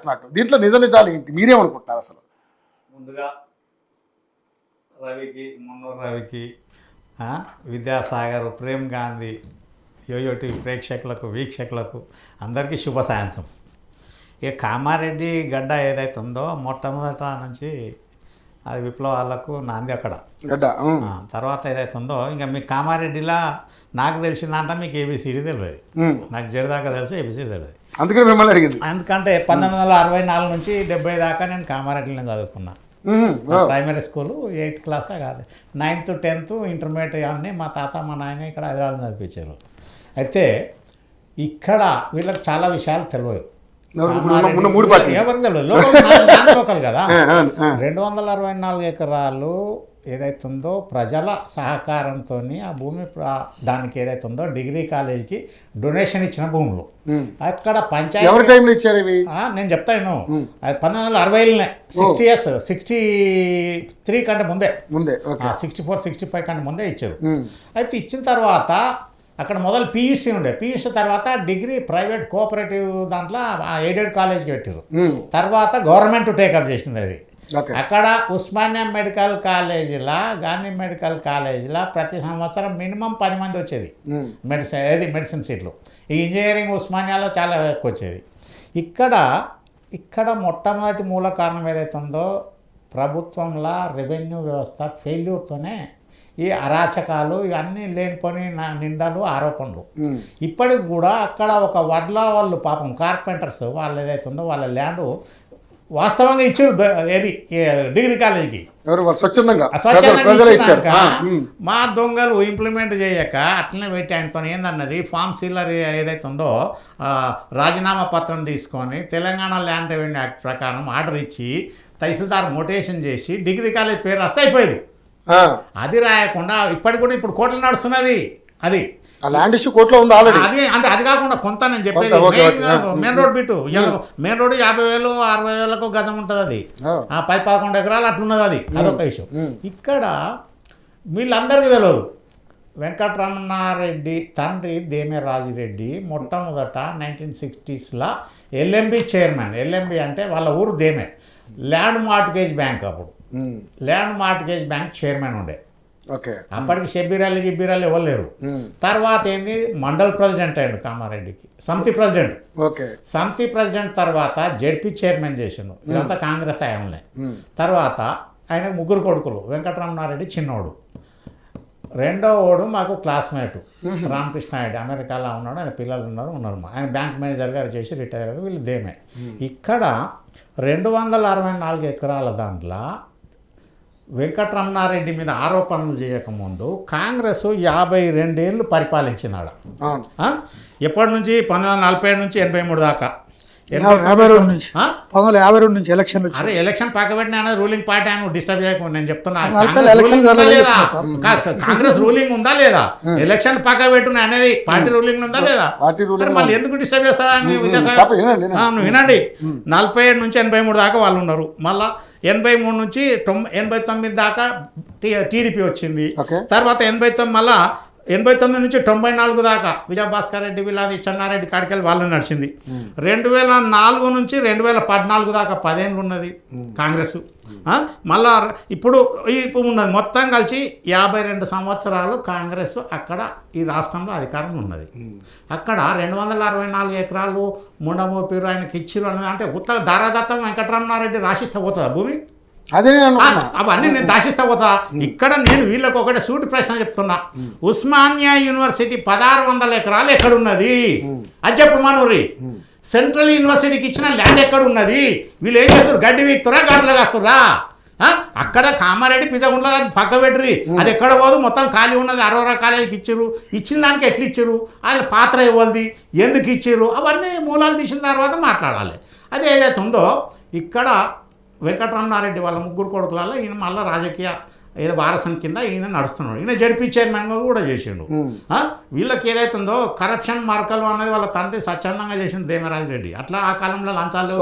చేస్తున్నట్టు. దీంట్లో నిజ నిజాలు ఏంటి, మీరేమనుకుంటున్నారు అసలు? ముందుగా మున్నూరు రవికి విద్యాసాగర్, ప్రేమ్ గాంధీ, యోయోటి ప్రేక్షకులకు, వీక్షకులకు అందరికీ శుభ సాయంత్రం. ఇక కామారెడ్డి గడ్డ ఏదైతే ఉందో మొట్టమొదట నుంచి అది విప్లవాలకు నాంది అక్కడ గడ్డ. తర్వాత ఏదైతే ఉందో ఇంకా మీకు కామారెడ్డిలా నాకు తెలిసిందంటే మీకు ఏబిసిడి తెలియదు, నాకు జెడ్ దాకా తెలుసు, ఏబిసిడి తెలియదు. అందుకని మిమ్మల్ని అడిగింది. ఎందుకంటే 1964 నుంచి 70 దాకా నేను కామారెడ్డిలో చదువుకున్నా. ప్రైమరీ స్కూలు 8th క్లాసే కాదు, 9th 10th ఇంటర్మీడియట్ అన్నీ మా తాత మా నాయన ఇక్కడ హైదరాబాద్ చదివించారు. అయితే ఇక్కడ వీళ్ళకి చాలా విషయాలు తెలియవు. ఎవరికి తెలియదు, లోకల్ కదా. 264 ఎకరాలు ఏదైతుందో ప్రజల సహకారంతో ఆ భూమి దానికి ఏదైతుందో డిగ్రీ కాలేజీకి డొనేషన్ ఇచ్చిన భూములు అక్కడ పంచాయతీ. నేను చెప్తాను, అది 1960లోనే, 60 years, 63 కంటే ముందే, 64, 65 కంటే ముందే ఇచ్చారు. అయితే ఇచ్చిన తర్వాత అక్కడ మొదలు పీయూసీ ఉండే, పీయూసీ తర్వాత డిగ్రీ ప్రైవేట్ కోఆపరేటివ్ దాంట్లో ఎయిడెడ్ కాలేజ్కి పెట్టారు. తర్వాత గవర్నమెంట్ టేకప్ చేసింది అది. అక్కడ ఉస్మానియా మెడికల్ కాలేజీలా, గాంధీ మెడికల్ కాలేజీలా ప్రతి సంవత్సరం మినిమం 10 మంది వచ్చేది మెడిసిన్ సీట్లు. ఈ ఇంజనీరింగ్ ఉస్మానియాలో చాలా ఎక్కువ వచ్చేది. ఇక్కడ మొట్టమొదటి మూల కారణం ఏదైతే ఉందో ప్రభుత్వంలో రెవెన్యూ వ్యవస్థ ఫెయిల్యూర్తోనే ఈ అరాచకాలు ఇవన్నీ లేనిపోని నిందలు, ఆరోపణలు. ఇప్పటికి కూడా అక్కడ ఒక వడ్ల వాళ్ళు పాపం కార్పెంటర్స్ వాళ్ళు ఏదైతే ఉందో వాళ్ళ ల్యాండ్ వాస్తవంగా ఇచ్చారు ఏది డిగ్రీ కాలేజీకి స్వచ్ఛందంగా మా దొంగలు ఇంప్లిమెంట్ చేయక అట్లనే పెట్టి ఆయనతో ఏందన్నది ఫామ్ సీలర్ ఏదైతే ఉందో రాజీనామా పత్రం తీసుకొని తెలంగాణ ల్యాండ్ రెవెన్యూ యాక్ట్ ప్రకారం ఆర్డర్ ఇచ్చి తహసీల్దార్ మొటేషన్ చేసి డిగ్రీ కాలేజ్ పేరు రాస్తే అయిపోయింది. అది రాయకుండా ఇప్పటికి కూడా ఇప్పుడు కోర్టులు నడుస్తున్నది. అది ల్యాండ్ ఇష్యూ కోర్టులో ఉంది ఆల్రెడీ. అది అంటే అది కాకుండా కొంత నేను చెప్పేది main road bit, main road 50,000 60,000 గజం ఉంటుంది. అది 10-11 ఎకరాలు అట్లున్నది. అదొక ఇష్యూ. ఇక్కడ వీళ్ళందరికీ తెలియదు. వెంకటరమణారెడ్డి తండ్రి దేమే రాజిరెడ్డి మొట్టమొదట 1960sలో ఎల్ఎంబి చైర్మన్. ఎల్ఎంబి అంటే వాళ్ళ ఊరు దేమే. ల్యాండ్ మార్ట్గేజ్ బ్యాంక్, అప్పుడు ల్యాండ్ మార్ట్గేజ్ బ్యాంక్ చైర్మన్ ఉండే. అప్పటికి షబ్బీరాలి గిబ్బీరాలు ఎవరు లేరు. తర్వాత ఏంది మండల్ ప్రెసిడెంట్ అయ్యాడు కామారెడ్డికి, సమితి ప్రెసిడెంట్. సమితి ప్రెసిడెంట్ తర్వాత జెడ్పీ చైర్మన్ చేసిండు. ఇదంతా కాంగ్రెస్ హయాంలో. తర్వాత ఆయన 3 కొడుకులు. వెంకటరమణారెడ్డి చిన్నోడు, రెండో ఓడు మాకు క్లాస్మేటు రామకృష్ణారెడ్డి, అమెరికాలో ఉన్నాడు. ఆయన పిల్లలు ఉన్నారు. ఆయన బ్యాంక్ మేనేజర్ గారు చేసి రిటైర్ అయ్యారు. వీళ్ళు దేమే. ఇక్కడ 264 ఎకరాల దాంట్లో వెంకటరమణారెడ్డి మీద ఆరోపణలు చేయకముందు కాంగ్రెస్ 52 ఏళ్ళు పరిపాలించినాడు. ఎప్పటి నుంచి 1947 నుంచి 83 దాకా, 1952 నుంచి ఎలక్షన్. అరే ఎలక్షన్ పక్కబెట్టిన రూలింగ్ పార్టీ అని డిస్టర్బ్ చేయకుండా నేను చెప్తున్నా. కాంగ్రెస్ రూలింగ్ ఉందా లేదా, ఎలక్షన్ పక్కబెట్టున్నా అనేది పార్టీ రూలింగ్ ఉందా లేదా, మళ్ళీ ఎందుకు డిస్టర్బ్ చేస్తావా? నువ్వు వినండి. 47 నుంచి 83 దాకా వాళ్ళు ఉన్నారు. మళ్ళా 83 నుంచి 89 దాకా టీడీపీ వచ్చింది. తర్వాత 89 మళ్ళా 89 నుంచి 94 దాకా విజయభాస్కర్ రెడ్డి, వీళ్ళది చెన్నారెడ్డి కాడికెళ్ళి వాళ్ళు నడిచింది. 2004 నుంచి 2014 దాకా 10 ఏళ్ళు ఉన్నది కాంగ్రెస్. మళ్ళా ఇప్పుడు ఉన్నది మొత్తం కలిసి 52 సంవత్సరాలు కాంగ్రెస్ అక్కడ ఈ రాష్ట్రంలో అధికారం ఉన్నది. అక్కడ 264 ఎకరాలు ముండమోపిరు ఆయనకి ఇచ్చిరు అన్నది అంటే ఉత్తర దారాదత్తం వెంకటరమణారెడ్డి రాసిస్తే పోతుందా భూమి? అవన్నీ నేను దాచిస్తా పోతా. ఇక్కడ నేను వీళ్ళకి ఒకటే సూటి ప్రశ్న చెప్తున్నా. ఉస్మానియా యూనివర్సిటీ 1600 ఎకరాలు ఎక్కడున్నది అది చెప్పు మనూరి. సెంట్రల్ యూనివర్సిటీకి ఇచ్చిన ల్యాండ్ ఎక్కడున్నది? వీళ్ళు ఏం చేస్తారు? గడ్డి వీక్తురా, గాడిలో కాస్తురా? అక్కడ కామారెడ్డి పిజగుండ్ల పక్క పెట్టుర్రి, అది ఎక్కడ పోదు, మొత్తం ఖాళీ ఉన్నది. 60 కాలేజీకి ఇచ్చిర్రు. ఇచ్చిన దానికి ఎట్లా ఇచ్చిర్రు, ఆయన పాత్ర ఇవ్వదు, ఎందుకు ఇచ్చిర్రు, అవన్నీ మూలాలు తీసిన తర్వాత మాట్లాడాలి. అది ఏదైతే ఉందో ఇక్కడ వెంకటరమణారెడ్డి వాళ్ళ 3 కొడుకులలో ఈయన మళ్ళీ రాజకీయ ఏదో వారసం కింద ఈయన నడుస్తున్నాడు. ఈయన జడ్పీ చైర్మన్గా కూడా చేసిండు. వీళ్ళకి ఏదైతుందో కరప్షన్ మార్కలు అనేది వాళ్ళ తండ్రి స్వచ్ఛందంగా చేసిండు దేమరాజు రెడ్డి. అట్లా ఆ కాలంలో లంచాలు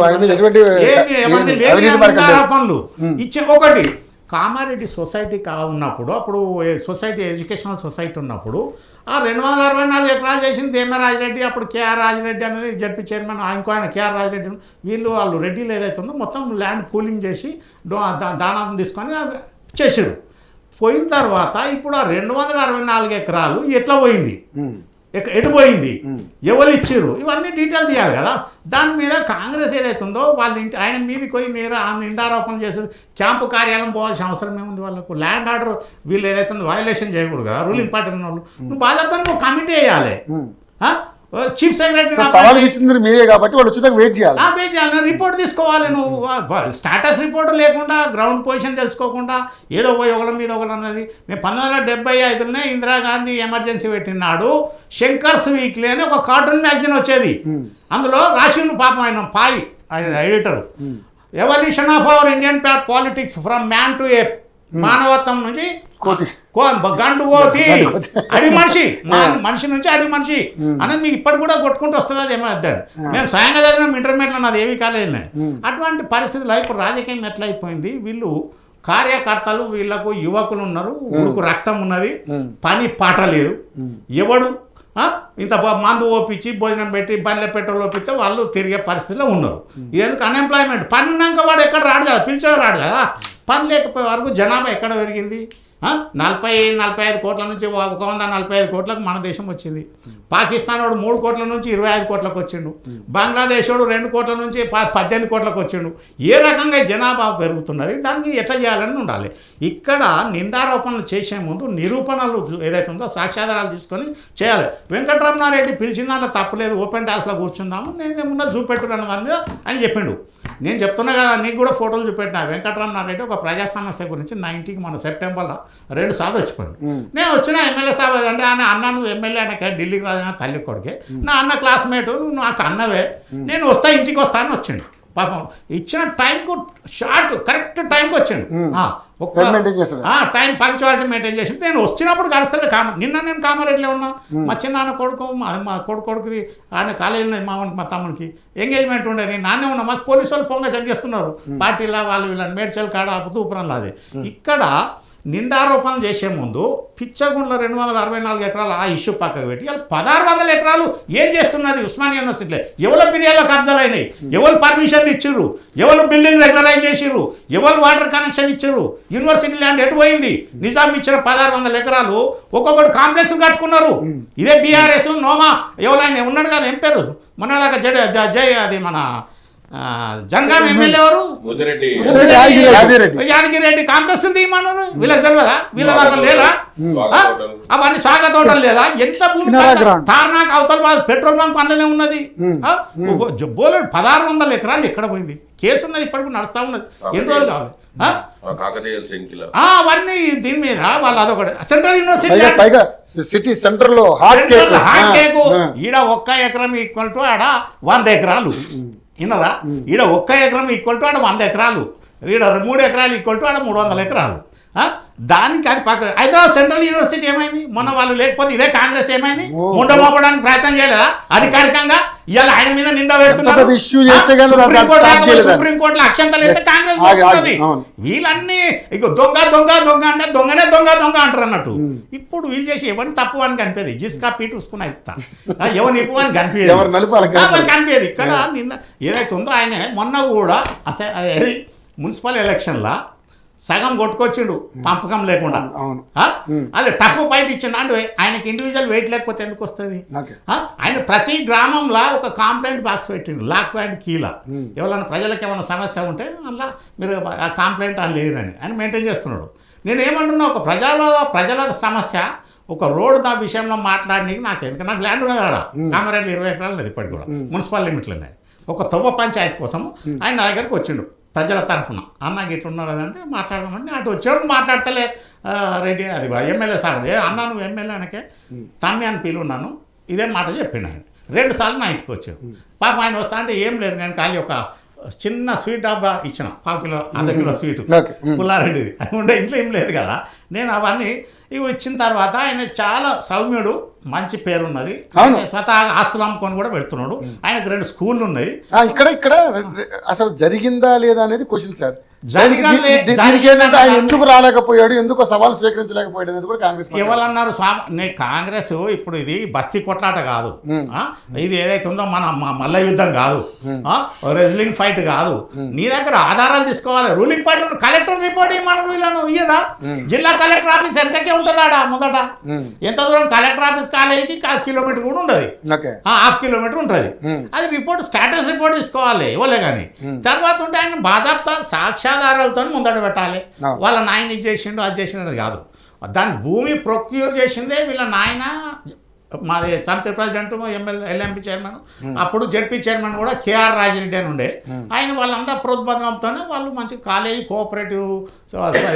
ఆరోపణలు ఇచ్చే. ఒకటి కామారెడ్డి సొసైటీ ఉన్నప్పుడు అప్పుడు సొసైటీ ఎడ్యుకేషనల్ సొసైటీ ఉన్నప్పుడు ఆ 264 ఎకరాలు చేసింది దేమ రాజిరెడ్డి, అప్పుడు కేఆర్ రాజిరెడ్డి అనేది జడ్పీ చైర్మన్, ఇంకో ఆయన కేఆర్ రాజిరెడ్డి, వాళ్ళు రెడ్డిలు ఏదైతే ఉందో మొత్తం ల్యాండ్ పూలింగ్ చేసి దానాన్ని తీసుకొని చేసారు. పోయిన తర్వాత ఇప్పుడు ఆ 264 ఎకరాలు ఎట్లా పోయింది, ఎటు పోయింది, ఎవరు ఇచ్చారు, ఇవన్నీ డీటెయిల్ తీయాలి కదా. దాని మీద కాంగ్రెస్ ఏదైతే ఉందో వాళ్ళ ఇంటి ఆయన మీదకి పోయి మీరు నిందారోపణ చేసేది క్యాంపు కార్యాలయం పోవాల్సిన అవసరం ఏముంది, వాళ్ళకు ల్యాండ్ ఆర్డర్ వీళ్ళు ఏదైతే ఉందో వయలేషన్ చేయకూడదు కదా రూలింగ్ పార్టీ ఉన్న వాళ్ళు. నువ్వు బాధ్యత నువ్వు కమిటీ వేయాలి, చీఫ్ సెక్రటరీ మీరే కాబట్టి వాళ్ళు వచ్చేదాకా వెయిట్ చేయాలి, వెయిట్ చేయాలి, రిపోర్ట్ తీసుకోవాలి. నువ్వు స్టాటస్ రిపోర్ట్ లేకుండా గ్రౌండ్ పొజిషన్ తెలుసుకోకుండా ఏదో పోయి ఒకళ్ళ మీద ఒకళ్ళు అన్నది. నేను 1975లోనే ఇందిరాగాంధీ ఎమర్జెన్సీ పెట్టినాడు శంకర్స్ వీక్లీ అని ఒక కార్టూన్ మ్యాగజైన్ వచ్చేది. అందులో రాసిండు పాపం ఆయన editor, evolution of our Indian politics from man to ఏప్, మానవత్వం నుంచి గండు కోతి అడి మనిషి నుంచి అడి మనిషి అనేది మీకు ఇప్పటి కూడా కొట్టుకుంటూ వస్తుంది. అది ఏమో అద్దాడు, మేము స్వయంగా చదివినాం ఇంటర్మీడియట్లో, నాది ఏమీ కాలేజీలో. అటువంటి పరిస్థితులు ఇప్పుడు రాజకీయం ఎట్లయిపోయింది, వీళ్ళు కార్యకర్తలు వీళ్ళకు యువకులు ఉన్నారు, ఉడుకు రక్తం ఉన్నది, పని పాట లేదు, ఎవడు ఇంత మందు ఓపించి భోజనం పెట్టి బండ్ల పెట్రోల్ ఓపిస్తే వాళ్ళు తిరిగే పరిస్థితిలో ఉన్నారు. ఎందుకు అన్ఎంప్లాయ్మెంట్, పని ఉన్నాక వాడు ఎక్కడ రాడు కదా, పిలిచేవాడు రాడు కదా. పని లేకపోయే వరకు జనాభా ఎక్కడ పెరిగింది, 45 కోట్ల నుంచి 145 కోట్లకు మన దేశం వచ్చింది. పాకిస్తాన్ వాడు 3 కోట్ల నుంచి 25 కోట్లకు వచ్చిండు, బంగ్లాదేశ్ వాడు 2 కోట్ల నుంచి 18 కోట్లకు వచ్చిండు. ఏ రకంగా జనాభా పెరుగుతున్నది, దానికి ఎట్లా చేయాలని ఉండాలి. ఇక్కడ నిందారోపణలు చేసే ముందు నిరూపణలు ఏదైతే ఉందో సాక్ష్యాధారాలు తీసుకొని చేయాలి. వెంకటరమణారెడ్డి పిలిచిన దాంట్లో తప్పలేదు, ఓపెన్ టాస్లో కూర్చుందాము, నేనేమున్నా చూపెట్టు అన్న దాని మీద అని చెప్పిండు. నేను చెప్తున్నా కదా, నీకు కూడా ఫోటోలు చూపెట్టిన. వెంకటరమణారెడ్డి ఒక ప్రజా సమస్య గురించి 90కి మన సెప్టెంబర్లో 2 సార్లు వచ్చిపోయాడు. నేను వచ్చిన ఎమ్మెల్యే సాబ్ అంటే ఆయన అన్న నువ్వు ఎమ్మెల్యే అనక ఢిల్లీకి రాజు తల్లి కొడుకే, నా అన్న క్లాస్మేటు, నువ్వు నాకు అన్నవే, నేను వస్తా ఇంటికి వస్తా అని వచ్చిండు. పాపం ఇచ్చిన టైంకు కరెక్ట్ టైంకి వచ్చిండు, టైం పంక్చువాలిటీ మెయింటైన్ చేసి. నేను వచ్చినప్పుడు కలుస్తలే నిన్న నేను కామారెడ్డిలో ఉన్నా, మా చిన్నాన్న కొడుకు మా కొడుకుది ఆయన కాలేజీలో మా తమ్మునికి ఎంగేజ్మెంట్ ఉండే, నేను నాన్నే ఉన్నా. మాకు పోలీసు వాళ్ళు పొంగ చెక్ చేస్తున్నారు పార్టీలా వాళ్ళు వీళ్ళని మేడ్చల్ కాడ తూపురంలో. అది ఇక్కడ నిందారోపణలు చేసే ముందు పిచ్చగుండ్ల 264 ఎకరాలు ఆ ఇష్యూ పక్కకు పెట్టి వాళ్ళు 1600 ఎకరాలు ఏం చేస్తున్నది ఉస్మానియా యూనివర్సిటీలో, ఎవరు పీరియడ్లో కబ్జాలు అయినాయి, ఎవరు పర్మిషన్లు ఇచ్చిర్రు, ఎవరు బిల్డింగ్ రెగ్యులరైజ్ చేసిర్రు, ఎవరు వాటర్ కనెక్షన్ ఇచ్చిర్రు, యూనివర్సిటీ ల్యాండ్ ఎటు పోయింది. నిజాం ఇచ్చిన 1600 ఎకరాలు ఒక్కొక్కటి కాంప్లెక్స్ కట్టుకున్నారు. ఇదే బీఆర్ఎస్ నోమా ఎవరైనా ఉన్నాడు కదా ఏం పేరు మొన్నదాకా జై అది మన జనగాం ఎమ్మెల్యే ఎవరు, యాదగిరెడ్డి కాంప్లెక్స్ తీయమన్నారు. వీళ్ళకి తెలియదా, వీళ్ళ దాకా లేదా, అవన్నీ స్వాగత హోటల్ లేదా, ఎంత భూమి తార్నాక్ అవతల పెట్రోల్ బంక్ అందులోనే ఉన్నది. బోలెడు 1600 ఎకరాలు ఎక్కడ పోయింది, కేసు ఉన్నది ఇప్పటికి నడుస్తా ఉన్నది. ఎన్ని రోజులు కావాలి అవన్నీ దీని మీద వాళ్ళు. అదొకటి సెంట్రల్ యూనివర్సిటీ సిటీ సెంటర్ లో హాట్ కేక్, ఈడ 1 ఎకరం ఈక్వల్ టు ఆడ 100 ఎకరాలు విన్నరా, ఈడ 1 ఎకరం ఈక్వల్ టు ఆడ 100 ఎకరాలు, ఈడ 3 ఎకరాలు ఈక్వల్ టు ఆడ 300 ఎకరాలు. దానికి అది పక్క హైదరాబాద్ సెంట్రల్ యూనివర్సిటీ ఏమైంది, మొన్న వాళ్ళు లేకపోతే ఇదే కాంగ్రెస్ ఏమైంది, ముండమోపడానికి ప్రయత్నం చేయలేదా అధికారికంగా. ఇవాళ ఆయన మీద నింద పెడుతున్నారు, సుప్రీంకోర్టులో అక్షంతలు వేస్తే కాంగ్రెస్ పోతుంది. వీళ్ళన్నీ ఇక దొంగ దొంగ దొంగ అంటే దొంగనే దొంగ దొంగ అంటారు అన్నట్టు. ఇప్పుడు వీళ్ళు చేసి ఎవరిని తప్పు అని కనిపేది, జిస్కా పీట్ చూసుకుని అవుతా ఎవరిని ఇప్పు అని కనిపేది. ఇక్కడ నింద ఏదైతే ఉందో ఆయన మొన్న కూడా మున్సిపల్ ఎలక్షన్లా సగం కొట్టుకొచ్చిండు పంపకం లేకుండా. అదే టఫ్ ఫైట్ ఇచ్చిండు అంటే ఆయనకి ఇండివిజువల్ వెయిట్ లేకపోతే ఎందుకు వస్తుంది. ఆయన ప్రతి గ్రామంలో ఒక కంప్లైంట్ బాక్స్ పెట్టిండు, లాక్ అండ్ కీలా. ఎవరైనా ప్రజలకు ఏమైనా సమస్య ఉంటే అలా మీరు ఆ కంప్లైంట్ అని లేదని ఆయన మెయింటైన్ చేస్తున్నాడు. నేను ఏమంటున్నా, ఒక ప్రజల సమస్య ఒక రోడ్ దా విషయంలో మాట్లాడడానికి నాకు ఎందుకంటే నాకు ల్యాండ్ ఉన్నది ఆడ కామారెడ్డి 20 ఎకరాలు లేదు ఇప్పటికి కూడా మున్సిపల్ లిమిట్లోనే. ఒక తవ్వ పంచాయతీ కోసం ఆయన నా దగ్గరకు వచ్చిండు ప్రజల తరఫున, అన్నకి ఇట్లున్నారు అదంటే మాట్లాడదామంటే అటు వచ్చేవాడు మాట్లాడతలే రెడ్డి అది ఎమ్మెల్యే సాగు అన్నా నువ్వు ఎమ్మెల్యే అనకే తమ్మి అని పిలున్నాను ఇదే మాట చెప్పిండు ఆయన. 2 సార్లు నా ఇంటికి వచ్చాడు. పాప ఆయన వస్తా అంటే ఏం లేదు, నేను ఖాళీ ఒక చిన్న స్వీట్ డబ్బా ఇచ్చిన 1/2 కిలో 1/2 కిలో స్వీట్ పుల్లారెడ్డిది అది ఉండే, ఇంట్లో ఏం లేదు కదా. నేను అవన్నీ ఇవి ఇచ్చిన తర్వాత ఆయన చాలా సౌమ్యుడు, మంచి పేరున్నది, అవును. ఆయన స్వతహాగా ఆస్తులు అమ్ముకొని కూడా పెడుతున్నాడు, ఆయనకు 2 స్కూళ్ళు ఉన్నాయి. ఇక్కడ అసలు జరిగిందా లేదా అనేది క్వశ్చన్ సార్. జరగాలే, దీనికి ఏంటంటే ఆయన ఎందుకు రాలేకపోయాడు, ఎందుకు సవాల్ స్వీకరించలేకపోయాడు అనేది కూడా కాంగ్రెస్ పార్టీ. ఎవరన్నారు కాంగ్రెస్ ఇప్పుడు ఇది బస్తీ కొట్లాట కాదు, ఇది ఏదైతే ఉందో మన మల్ల యుద్ధం కాదు, రెజ్లింగ్ ఫైట్ కాదు. నీ దగ్గర ఆధారాలు తీసుకోవాలి. రూలింగ్ పార్టీ కలెక్టర్ రిపోర్ట్ ఇవ్వమన్నారు, వీళ్ళను ఇయ్యడా? జిల్లా కలెక్టర్ ఆఫీస్ ఎంతకే ఉంటుందాడా ముందట? ఎంత దూరం కలెక్టర్ ఆఫీస్ కాలేజీకి కిలోమీటర్ కూడా ఉండదు, ½ కిలోమీటర్ ఉంటుంది. అది రిపోర్ట్ స్టాటస్ రిపోర్ట్ తీసుకోవాలి, ఇవ్వలే కానీ. తర్వాత ఉంటే ఆయన బాజాప్తా సాక్ష్యాధారాలతో ముందట పెట్టాలి. వాళ్ళ నాయన ఇది చేసిండు అది చేసిండు కాదు. దాని భూమి ప్రొక్యూర్ చేసిందే వీళ్ళ నాయన. మాది సమితి ప్రెసిడెంట్, ఎల్ఎంపీ చైర్మన్, అప్పుడు జెడ్పీ చైర్మన్ కూడా కేఆర్ రాజిరెడ్డి అని ఉండే. ఆయన వాళ్ళంతా ప్రోద్బలంతోనే వాళ్ళు మంచి college cooperative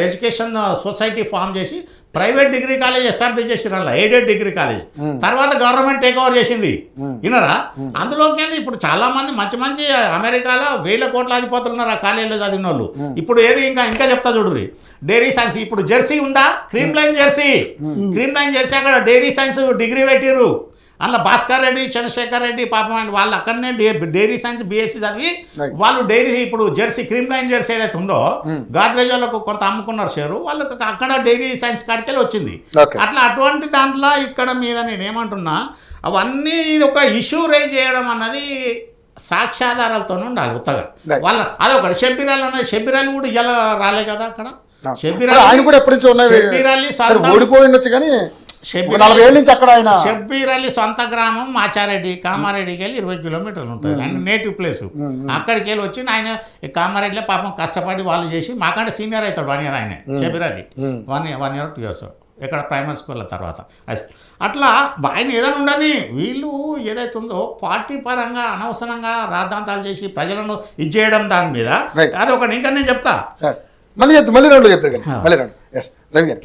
education society form చేసి ప్రైవేట్ డిగ్రీ కాలేజ్ ఎస్టాబ్లిష్ చేసి అలా ఎయిడెడ్ డిగ్రీ కాలేజ్. తర్వాత గవర్నమెంట్ టేక్ ఓవర్ చేసింది, వినరా? అందులోకి ఇప్పుడు చాలా మంది మంచి మంచి అమెరికాలో 1000 కోట్ల అధిపతులు ఉన్నారు ఆ కాలేజీలో చదివిన వాళ్ళు. ఇప్పుడు ఏది ఇంకా చెప్తా చూడుర్రి, డైరీ సైన్స్. ఇప్పుడు జెర్సీ ఉందా? క్రీమ్ లైన్ జెర్సీ అక్కడ డైరీ సైన్స్ డిగ్రీ పెట్టిర్రు. అందులో భాస్కర్ రెడ్డి, చంద్రశేఖర్ రెడ్డి పాపం ఆయన వాళ్ళు అక్కడనే డైరీ సైన్స్ బీఎస్సీ చదివి వాళ్ళు డైరీ ఇప్పుడు జెర్సీ క్రీమ్ లైన్ జెర్సీ ఏదైతే ఉందో గాద్రేజ్ వాళ్ళకు కొంత అమ్ముకున్నారు షేరు, వాళ్ళకి అక్కడ డైరీ సైన్స్ కాడికెళ్ళి వచ్చింది. అట్లా అటువంటి దాంట్లో ఇక్కడ మీద నేను ఏమంటున్నా, అవన్నీ ఇది ఒక ఇష్యూ రేజ్ చేయడం అన్నది సాక్ష్యాధారాలతోనే ఉండాలి ఉత్తగా. వాళ్ళ అదొకటి షబ్బీరాలు అన్నది, షబ్బీరాలు కూడా ఇలా రాలే కదా అక్కడ. షబ్బీర్ అలీ సొంత గ్రామం మాచారెడ్డి, కామారెడ్డికి వెళ్ళి 20 కిలోమీటర్లు ఉంటుంది, ఆయన నేటివ్ ప్లేస్. అక్కడికి వెళ్ళి వచ్చి ఆయన కామారెడ్డిలో పాపం కష్టపడి వాళ్ళు చేసి మాకంటే సీనియర్ అవుతాడు 1 ఇయర్. ఆయన షబ్బీర్ అలీ 1 ఇయర్ 2 ఇయర్స్ ఇక్కడ ప్రైమరీ స్కూల్ తర్వాత అట్లా ఆయన ఏదైనా ఉండని. వీళ్ళు ఏదైతే ఉందో పార్టీ పరంగా అనవసరంగా రాద్ధాంతాలు చేసి ప్రజలను ఇది చేయడం దాని మీద అది ఒకటి. ఇంకా నేను చెప్తా మళ్ళీ రౌండ్లో చెప్తారు కానీ మళ్ళీ రౌండ్. రవి గారు